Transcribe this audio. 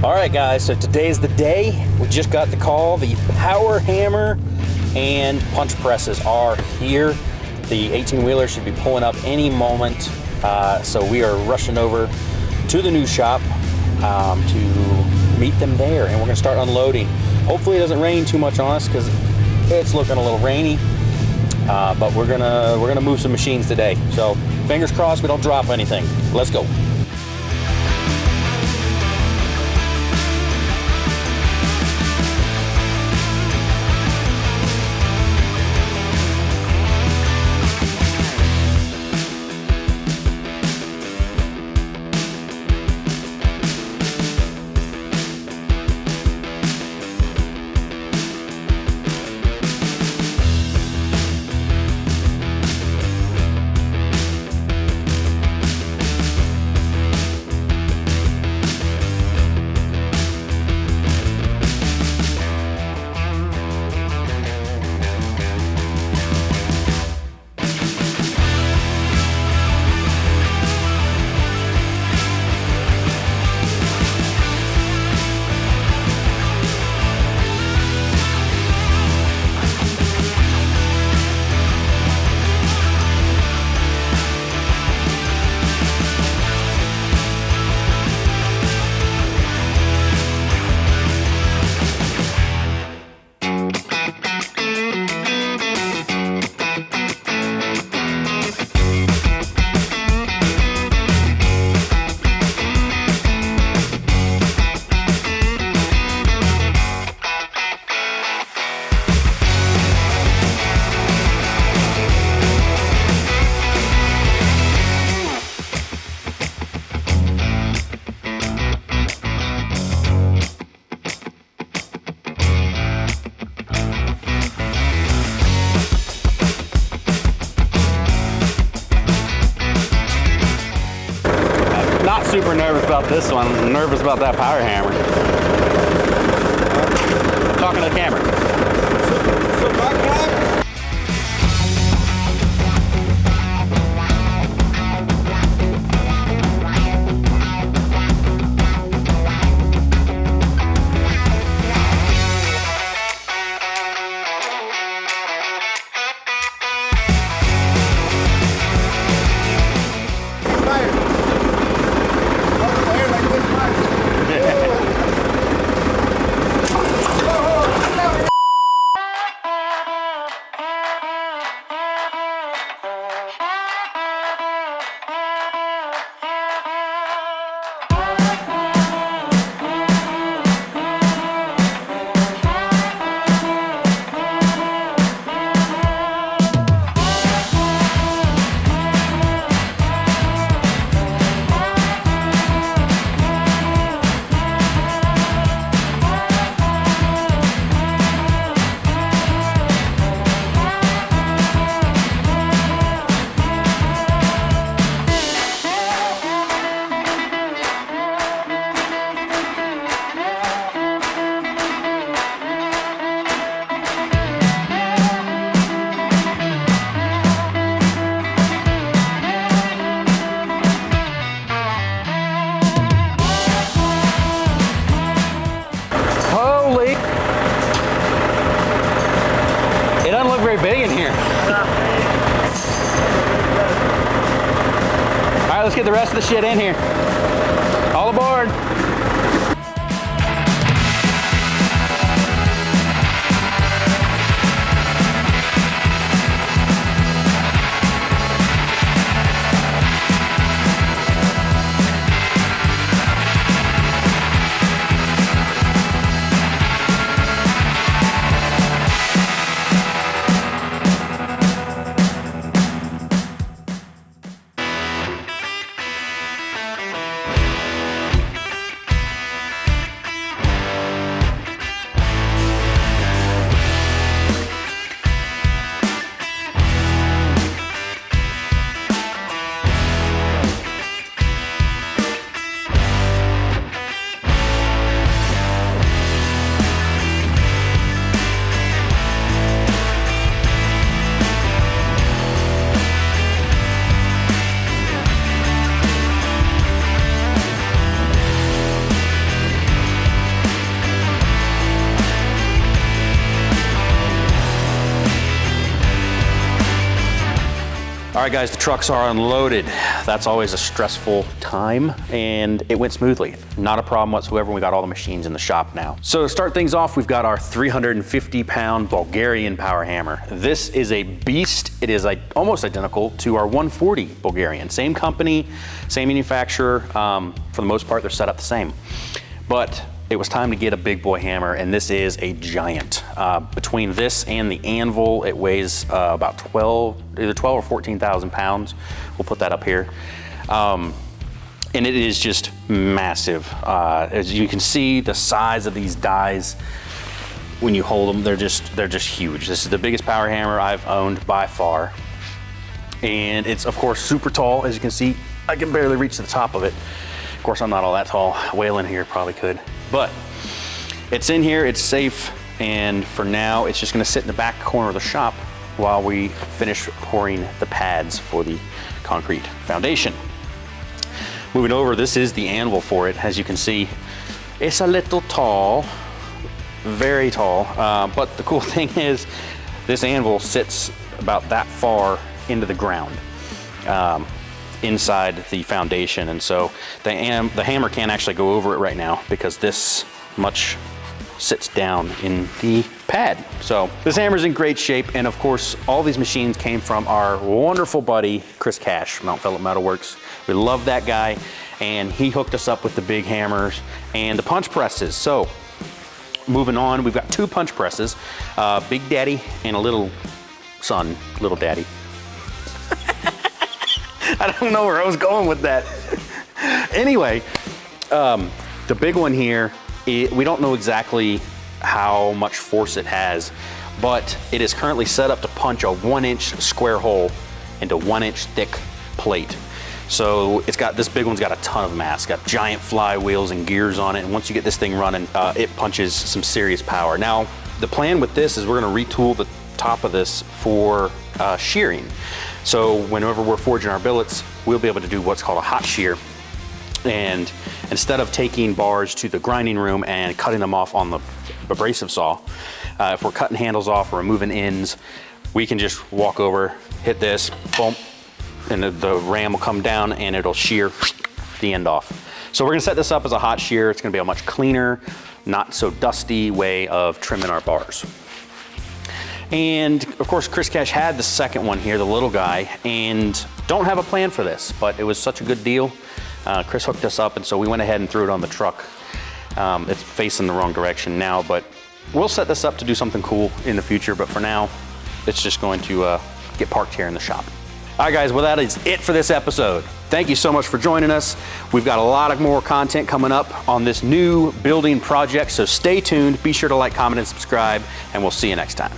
All right, guys, so today's the day. We just got the call. The Powerhammer and punch presses are here. The 18-wheeler should be pulling up any moment. So we are rushing over to the new shop to meet them there, and we're gonna start unloading. Hopefully it doesn't rain too much on us because it's looking a little rainy. But we're gonna move some machines today. So fingers crossed we don't drop anything. Let's go. Not super nervous about this one. I'm nervous about that Powerhammer. I'm talking to the camera. So my camera? It doesn't look very big in here. All right, let's get the rest of the shit in here. All aboard. All right, guys, the trucks are unloaded. That's always a stressful time, and it went smoothly. Not a problem whatsoever. We got all the machines in the shop now. So to start things off, we've got our 350-pound Bulgarian power hammer. This is a beast. It is almost identical to our 140 Bulgarian. Same company, same manufacturer. For the most part, they're set up the same. But it was time to get a big boy hammer, and this is a giant. Between this and the anvil, it weighs about either 12 or 14,000 pounds. We'll put that up here. And it is just massive. As you can see, the size of these dies, when you hold them, they're just huge. This is the biggest power hammer I've owned by far. And it's, of course, super tall. As you can see, I can barely reach to the top of it. Of course, I'm not all that tall. Waylon here probably could. But it's in here, it's safe, and for now, it's just gonna sit in the back corner of the shop while we finish pouring the pads for the concrete foundation. Moving over, this is the anvil for it. As you can see, it's a little tall, very tall, but the cool thing is this anvil sits about that far into the ground. Inside the foundation, and so the hammer can't actually go over it right now because this much sits down in the pad. So this hammer's in great shape, and of course all these machines came from our wonderful buddy Chris Cash, Mount Phillip Metalworks. We love that guy, and he hooked us up with the big hammers and the punch presses. So moving on, we've got two punch presses, Big Daddy and a little son, Little Daddy. I don't know where I was going with that. Anyway, the big one here, we don't know exactly how much force it has, but it is currently set up to punch a 1-inch square hole into 1-inch thick plate. So it's got, this big one's got a ton of mass, it's got giant flywheels and gears on it, and once you get this thing running, it punches some serious power. Now, the plan with this is we're gonna retool the top of this for shearing. So whenever we're forging our billets, we'll be able to do what's called a hot shear. And instead of taking bars to the grinding room and cutting them off on the abrasive saw, if we're cutting handles off or removing ends, we can just walk over, hit this, boom, and the ram will come down and it'll shear the end off. So we're gonna set this up as a hot shear. It's gonna be a much cleaner, not so dusty way of trimming our bars. And of course, Chris Cash had the second one here, the little guy, and don't have a plan for this, but it was such a good deal. Chris hooked us up, and so we went ahead and threw it on the truck. It's facing the wrong direction now, but we'll set this up to do something cool in the future, but for now, it's just going to get parked here in the shop. All right, guys, well, that is it for this episode. Thank you so much for joining us. We've got a lot of more content coming up on this new building project, so stay tuned. Be sure to like, comment, and subscribe, and we'll see you next time.